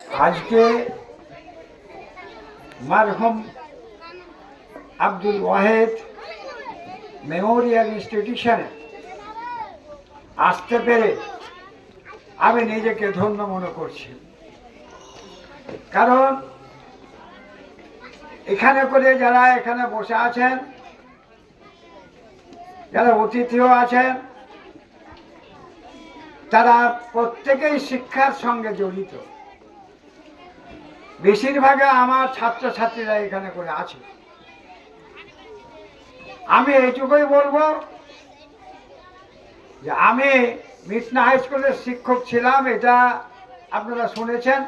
আজকে মারহুম আব্দুল ওয়াহেদ মেমোরিয়াল ইনস্টিটিউশনে আসতে পেরে আমি নিজেকে ধন্য মনে করছি। কারণ এখানে করে যারা এখানে বসে আছেন, যারা অতিথিও আছেন, তারা প্রত্যেকেই শিক্ষার সঙ্গে জড়িত। বেশিরভাগে আমার ছাত্রছাত্রীরা এখানে করে আছে। আমি এইটুকুই বলবো যে আমি মিটনা হাই স্কুলের শিক্ষক ছিলাম, এটা আপনারা শুনেছেন।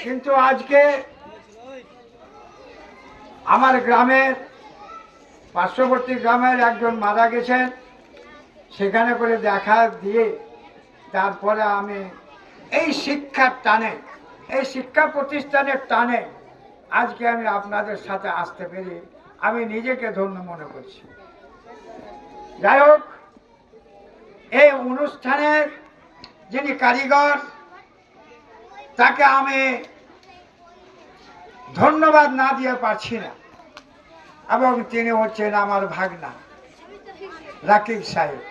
কিন্তু আজকে আমার গ্রামের পার্শ্ববর্তী গ্রামের একজন মারা গেছেন, সেখানে করে দেখা দিয়ে তারপরে আমি এই শিক্ষার টানে, এই শিক্ষা প্রতিষ্ঠানের টানে আজকে আমি আপনাদের সাথে আসতে পেরে আমি নিজেকে ধন্য মনে করছি। যাই হোক, এই অনুষ্ঠানের যিনি কারিগর, তাকে আমি ধন্যবাদ না দিয়ে পারছি না, এবং তিনি হচ্ছেন আমার ভাগনা রাকিব সাহেব।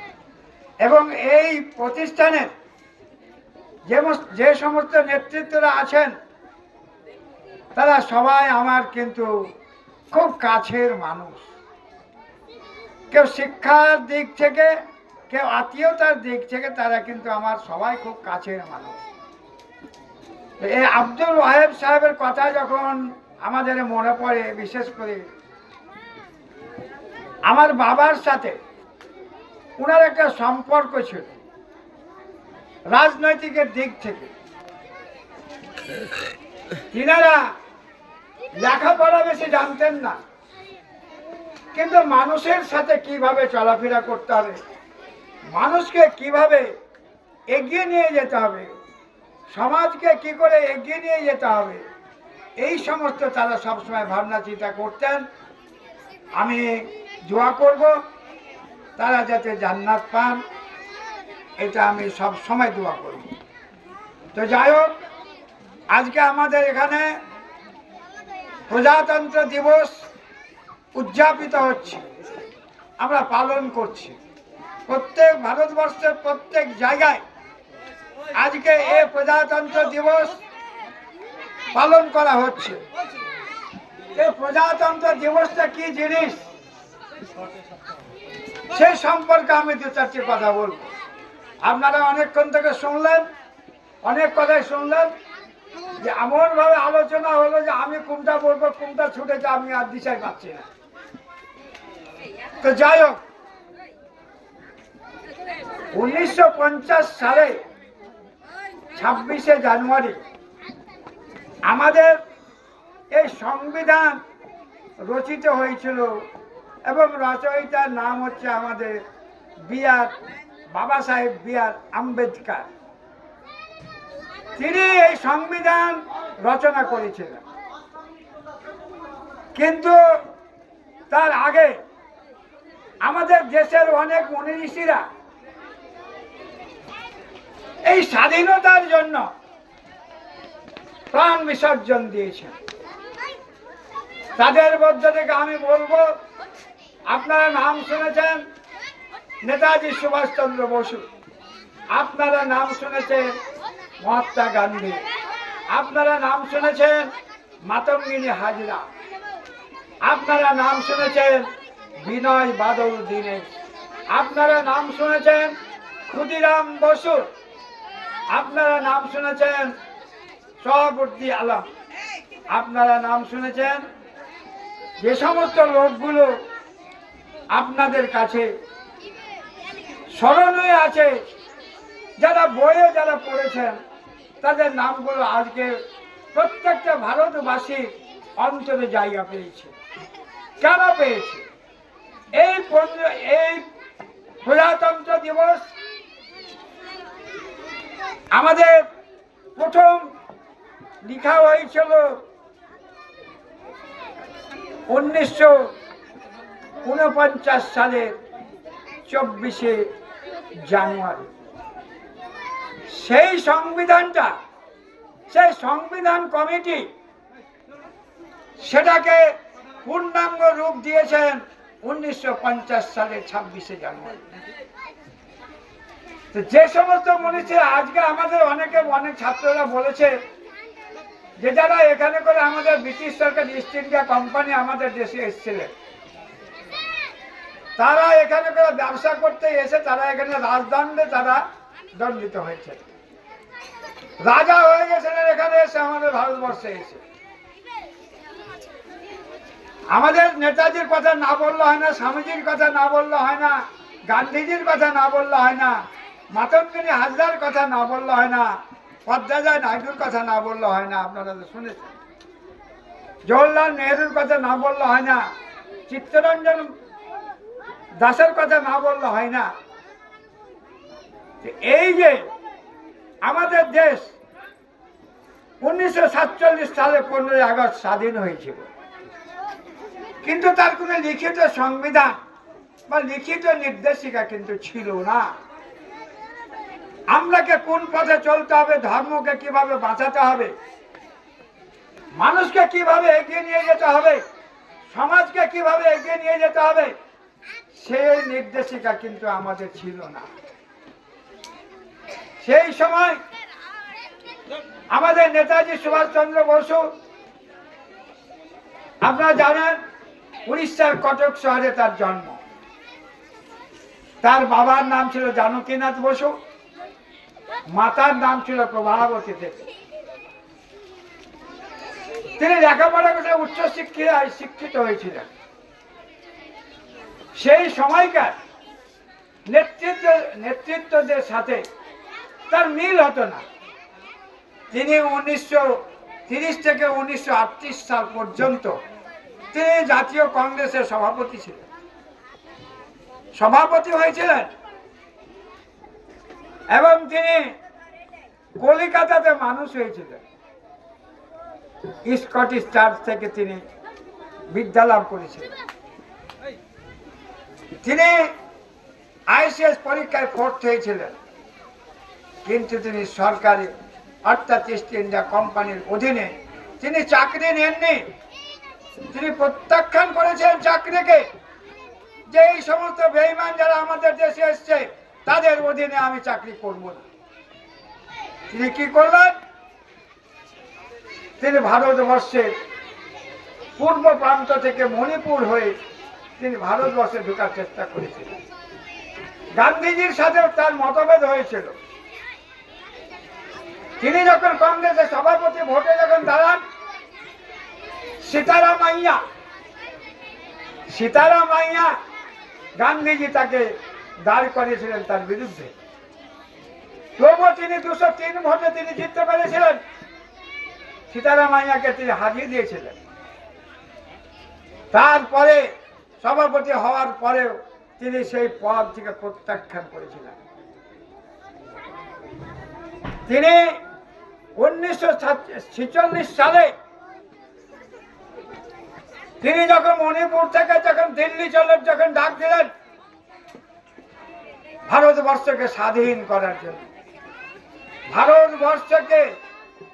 এবং এই প্রতিষ্ঠানের যে সমস্ত নেতৃত্বরা আছেন, তারা সবাই আমার কিন্তু খুব কাছের মানুষ। কেউ শিক্ষার দিক থেকে, কেউ আত্মীয়তার দিক থেকে, তারা কিন্তু আমার সবাই খুব কাছের মানুষ। এই আব্দুল ওয়াহেদ সাহেবের কথা যখন আমাদের মনে পড়ে, বিশেষ করে আমার বাবার সাথে ওনার একটা সম্পর্ক ছিল রাজনৈতিকের দিক থেকে। তিনারা লেখাপড়া বেশি জানতেন না, কিন্তু মানুষের সাথে কিভাবে চলাফেরা করতে হবে, মানুষকে কিভাবে এগিয়ে নিয়ে যেতে হবে, সমাজকে কি করে এগিয়ে নিয়ে যেতে হবে, এই সমস্ত তারা সবসময় ভাবনা চিন্তা করতেন। আমি দোয়া করব তারা যাতে জান্নাত পান, এটা আমি সব সময় দোয়া করব। তো যাই হোক, আজকে আমাদের এখানে প্রজাতন্ত্র দিবস উদযাপিত হচ্ছে, আমরা পালন করছি। প্রত্যেক ভারতবর্ষের প্রত্যেক জায়গায় আজকে এই প্রজাতন্ত্র দিবস পালন করা হচ্ছে। এই প্রজাতন্ত্র দিবসটা কি জিনিস, সেই সম্পর্কে আমি দু চারটি কথা বলবো। আপনারা অনেকক্ষণ থেকে শুনলেন, অনেক কথাই শুনলেন, যে এমন ভাবে আলোচনা হলো যে আমি কোনটা বলবো কোনটা ছুটেছে আমি আর দিশাই পাচ্ছি না। তো যাই হোক, 1950 সালে 26শে জানুয়ারি আমাদের এই সংবিধান রচিত হয়েছিল, এবং রচয়িতার নাম হচ্ছে আমাদের বাবা সাহেব বি.আর. আম্বেদকর। তিনি এই সংবিধান রচনা করেছিলেন। কিন্তু তার আগে আমাদের দেশের অনেক মুনি ঋষিরা এই স্বাধীনতার জন্য প্রাণ বিসর্জন দিয়েছেন। তাদের মধ্য থেকে আমি বলবো, আপনারা নাম শুনেছেন নেতাজি সুভাষচন্দ্র বসু, আপনারা নাম শুনেছেন মহাত্মা গান্ধী, আপনারা নাম শুনেছেন মাতঙ্গিনী হাজরা, আপনারা নাম শুনেছেন বিনয় বাদল দীনেশ, আপনারা নাম শুনেছেন ক্ষুদিরাম বসু, আপনারা নাম শুনেছেন সভাপতি আলম, আপনারা নাম শুনেছেন। যে সমস্ত লোকগুলো আপনাদের কাছে স্মরণীয় আছে, যারা বইয়ে যারা পড়েছেন, তাদের নামগুলো আজকে প্রত্যেকটা ভারতবাসীর অন্তরে জায়গা পেয়েছে। কেন পেয়েছে? এই প্রজাতন্ত্র দিবস আমাদের প্রথম লেখা হয়েছিল 1949 সালের 24শে জানুয়ারি। সেই সংবিধানটা সেই সংবিধান কমিটি সেটাকে পূর্ণাঙ্গ রূপ দিয়েছেন 1950 সালের 26শে জানুয়ারি। যে সমস্ত মনীষী আজকে আমাদের অনেক ছাত্ররা বলেছে যে যারা এখানে করে আমাদের ব্রিটিশ সরকার ইস্ট ইন্ডিয়া কোম্পানি আমাদের দেশে এসেছিলেন, তারা এখানে করে ব্যবসা করতে এসে তারা এখানে রাজদণ্ডে তারা দণ্ডিত হয়েছে, রাজা হয়ে গেছিলেন এখানে এসে আমাদের ভারতবর্ষে এসে। আমাদের নেতাজির কথা না বললে হয় না, স্বামীজির কথা না বললে হয় না, গান্ধীজির কথা না বললে হয় না, মাতঙ্গিনী হাজরার কথা না বললে হয় না, পদ্মাজায় নাইডুর কথা না বললে হয় না, আপনারা তো শুনেছেন, জওহরলাল নেহরুর কথা না বললে হয় না, চিত্তরঞ্জন দাসের কথা না বললে হয় না। এই যে আমাদের দেশ 1947 সালে 15ই আগস্ট স্বাধীন হয়েছিল, কিন্তু তার কোনো লিখিত সংবিধান বা লিখিত নির্দেশিকা কিন্তু ছিল না। আমরাকে কোন পথে চলতে হবে, ধর্মকে কিভাবে বাঁচাতে হবে, মানুষকে কিভাবে এগিয়ে নিয়ে যেতে হবে, সমাজকে কিভাবে এগিয়ে নিয়ে যেতে হবে, সেই নির্দেশিকা কিন্তু আমাদের ছিল না। সেই সময় আমাদের নেতাজি সুভাষচন্দ্র বসু, আপনারা জানেন উড়িষ্যার কটক শহরে তার জন্ম। তার বাবার নাম ছিল জানকীনাথ বসু, মাতার নাম ছিল প্রভাবতী দেবী। তিনি লেখাপড়া করে উচ্চ শিক্ষিত হয়েছিলেন। সেই সময়কার নেতৃত্বদের সাথে তার মিল হতো না। তিনি 1930 থেকে 1938 সাল পর্যন্ত তিনি জাতীয় কংগ্রেসের সভাপতি ছিলেন, সভাপতি হয়েছিলেন, এবং তিনি কলিকাতাতে মানুষ হয়েছিলেন। স্কটিশ চার্চ থেকে তিনি বিদ্যা লাভ করেছিলেন। তিনি আইসিএস পরীক্ষায় ফোর্থ হয়েছিলেন, কিন্তু তিনি সরকারি অর্থাৎ ইস্ট ইন্ডিয়া কোম্পানির অধীনে তিনি চাকরি নেননি। তিনি প্রত্যাখ্যান করেছেন চাকরিকে, যে এই সমস্ত বেঈমান যারা আমাদের দেশে এসছে তাদের অধীনে আমি চাকরি করব না। তিনি কি করলেন? তিনি ভারতবর্ষের পূর্ব প্রান্ত থেকে মণিপুর হয়ে তিনি ভারতবর্ষে ঢোকার চেষ্টা করেছিলেন। গান্ধীজির সাথেও তার মতভেদ হয়েছিল। তিনি যখন কংগ্রেসের সভাপতি ভোটে যখন দাঁড়ান, সীতারামাইয়া গান্ধীজি তাকে দাঁড় করিয়েছিলেন তার বিরুদ্ধে। তবুও তিনি 203 ভোটে তিনি জিততে পেরেছিলেন। সীতারামাইয়াকে তিনি হারিয়ে দিয়েছিলেন। তারপরে সভাপতি হওয়ার পরেও তিনি সেই পদ থেকে প্রত্যাখ্যান করেছিলেন। তিনি 1946 সালে তিনি যখন মণিপুর থেকে যখন দিল্লি চলে যখন ডাক দিলেন ভারতবর্ষকে স্বাধীন করার জন্য, ভারতবর্ষকে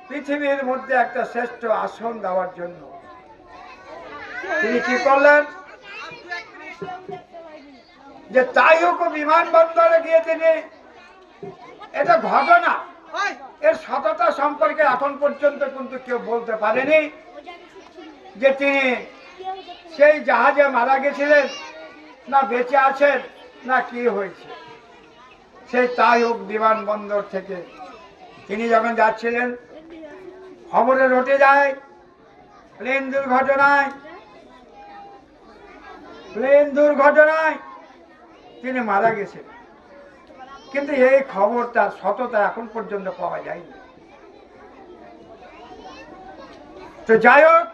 পৃথিবীর মধ্যে একটা শ্রেষ্ঠ আসন দেওয়ার জন্য, তিনি কি করলেন? যে তাই হোক বিমানবন্দরে গিয়ে তিনি, এটা ঘটনা, এর সততা সম্পর্কে এখন পর্যন্ত কিন্তু কেউ বলতে পারেনি যে তিনি সেই জাহাজে মারা গেছিলেন না বেঁচে আছেন না কি হয়েছে। সেই তাই হোক বিমানবন্দর থেকে তিনি যখন যাচ্ছিলেন, খবরে রটে যায় প্লেন দুর্ঘটনায় তিনি মারা গেছেন, কিন্তু এই খবরটা সততা এখন পর্যন্ত পাওয়া যায়নি। তো যাই হোক,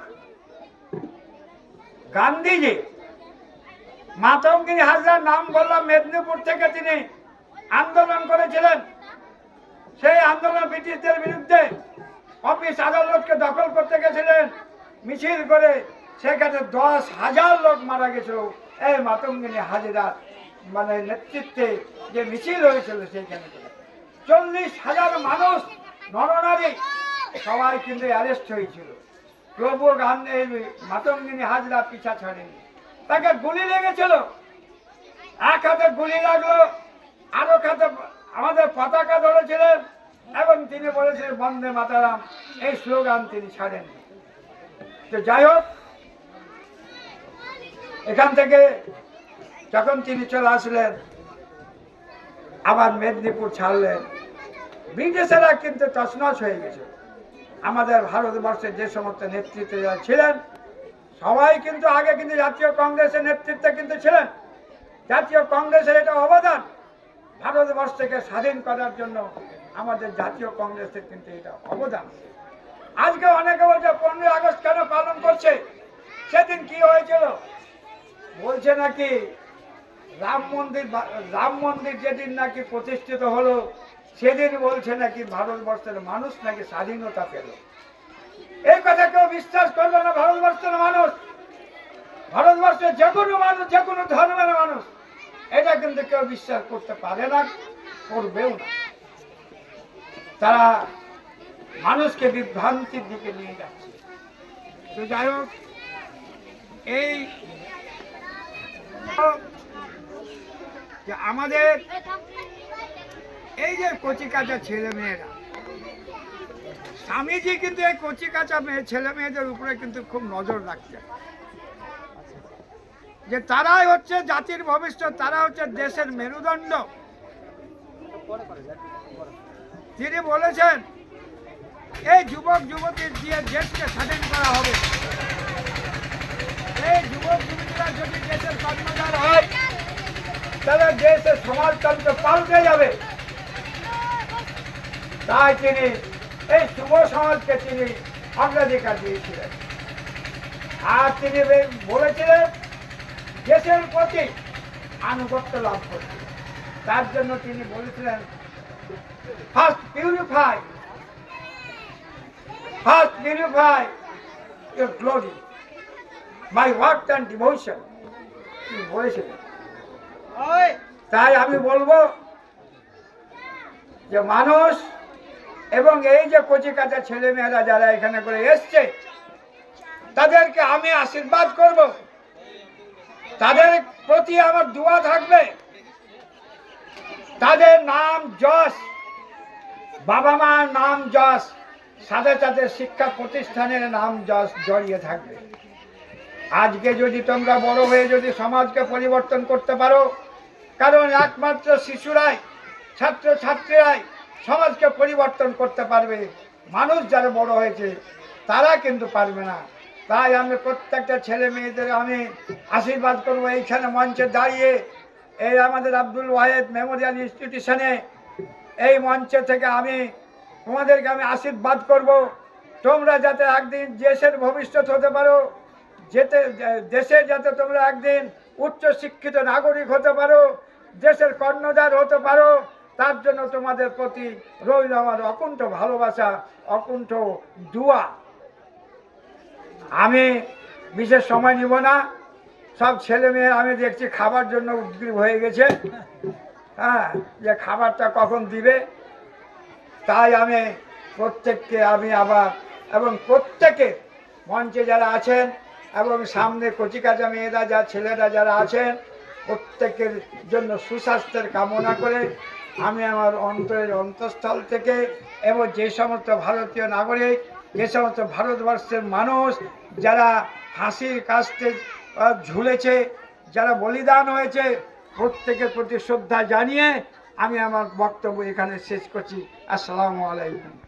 গান্ধীজি মাতঙ্গিনী হাজরার নাম বললাম, মেদিনীপুর থেকে তিনি আন্দোলন করেছিলেন। সেই আন্দোলন ব্রিটিশদের বিরুদ্ধে অফিস আদালতকে দখল করতে গেছিলেন মিছিল করে, সেখানে 10,000 লোক মারা গেছিল এই মাতঙ্গিনী হাজরার মানে নেতৃত্বে যে মিছিল হয়েছিল। সেইখানে 40,000 মানুষ নরনারী সবাই কিন্তু অ্যারেস্ট হয়েছিল, তবুও গান্ধী মাতঙ্গিনী হাজরা পিছা ছাড়েনি। তাকে গুলি লেগেছিল, এক হাতে গুলি লাগলো, আরো হাতে আমাদের পতাকা ধরেছিলেন এবং তিনি বলেছিলেন বন্দে মাতারাম, এই স্লোগান তিনি ছাড়েননি। তো যাই হোক, এখান থেকে যখন তিনি চলে আসলেন, আবার মেদিনীপুর ছাড়লেন, ব্রিটিশেরা কিন্তু তছনছ হয়ে গেছে। আমাদের ভারতবর্ষের যে সমস্ত নেতৃত্বে যারা ছিলেন সবাই কিন্তু আগে কিন্তু জাতীয় কংগ্রেসের নেতৃত্বে কিন্তু ছিলেন। জাতীয় কংগ্রেসের এটা অবদান, ভারতবর্ষকে স্বাধীন করার জন্য আমাদের জাতীয় কংগ্রেসের কিন্তু এটা অবদান। আজকে অনেকে বলছে 15 আগস্ট কেন পালন করছে, সেদিন কি হয়েছিল? বলছে নাকি রাম মন্দির যেদিন নাকি প্রতিষ্ঠিত হলো সেদিন বলছে নাকি ভারতবর্ষের মানুষ নাকি স্বাধীনতা পেল। এই কথা কেউ বিশ্বাস করবে না। ভারতবর্ষের মানুষ, ভারতবর্ষের যে কোনো মানুষ, যে কোনো ধর্মের মানুষ, এটা কিন্তু কেউ বিশ্বাস করতে পারে না, করবেও না। তারা মানুষকে বিভ্রান্তির দিকে নিয়ে যাচ্ছে। তো যাই হোক, এই যে আমাদের এই যে কচি কাঁচা ছেলে মেয়েরা, স্বামীজি কিন্তু এই কচি কাঁচা ছেলে মেয়েদের উপরে কিন্তু খুব নজর রাখতেন, যে তারাই হচ্ছে জাতির ভবিষ্যৎ, তারা হচ্ছে দেশের মেরুদণ্ড। তিনি বলেছেন এই যুবক যুবতীর দিয়ে দেশকে স্বাধীন করা হবে। এই যুবক যুবতীরা যদি দেশের কর্মধার হয় তাহলে দেশের সমাজতন্ত্র পাল্টে যাবে। তাই তিনি এই যুব সমাজকে তিনি অগ্রাধিকার দিয়েছিলেন। আর তিনি বলেছিলেন দেশের প্রতি আনুগত্য লাভ করতে। তার জন্য তিনি বলেছিলেন first purify your glory by work and devotion, তিনি বলেছিলেন। তাই আমি বলবো যে মানুষ এবং এই যে কচি কাঁচা ছেলে মেয়েরা যারা এখানে করে এসছে তাদেরকে আমি আশীর্বাদ করব, তাদের প্রতি আমার দোয়া থাকবে। তাদের নাম যশ, বাবা মার নাম যশ, সাথে সাথে শিক্ষা প্রতিষ্ঠানের নাম যশ জড়িয়ে থাকবে। আজকে যদি তোমরা বড় হয়ে যদি সমাজকে পরিবর্তন করতে পারো, কারণ একমাত্র শিশুরাই, ছাত্র ছাত্রীরাই সমাজকে পরিবর্তন করতে পারবে। মানুষ যারা বড় হয়েছে তারা কিন্তু পারবে না। তাই আমি প্রত্যেকটা ছেলে মেয়েদের আমি আশীর্বাদ করব। এইখানে মঞ্চে দাঁড়িয়ে এই আমাদের আব্দুল ওয়াহেদ মেমোরিয়াল ইনস্টিটিউশনে এই মঞ্চে থেকে আমি তোমাদেরকে আমি আশীর্বাদ করব, তোমরা যাতে একদিন দেশের ভবিষ্যৎ হতে পারো, দেশে যাতে তোমরা একদিন উচ্চ শিক্ষিত নাগরিক হতে পারো, দেশের কর্ণধার হতে পারো, তার জন্য তোমাদের প্রতি রইল আমার অকুণ্ঠ ভালোবাসা, অকুণ্ঠ দোয়া। আমি বিশেষ সময় নিব না, সব ছেলে মেয়ে আমি দেখছি খাবার জন্য উদ্গ্রীব হয়ে গেছে, হ্যাঁ, যে খাবারটা কখন দিবে। তাই আমি প্রত্যেককে আমি আবার এবং প্রত্যেকে মঞ্চে যারা আছেন এবং সামনে কচিকাচা মেয়েরা যা ছেলেরা যারা আছেন প্রত্যেকের জন্য সুস্বাস্থ্যের কামনা করে আমি আমার অন্তরের অন্তঃস্থল থেকে এবং যে সমস্ত ভারতীয় নাগরিক, যে সমস্ত ভারতবর্ষের মানুষ যারা ফাঁসির কাস্তে ঝুলেছে, যারা বলিদান হয়েছে, প্রত্যেকের প্রতি শ্রদ্ধা জানিয়ে আমি আমার বক্তব্য এখানে শেষ করছি। আসসালামু আলাইকুম।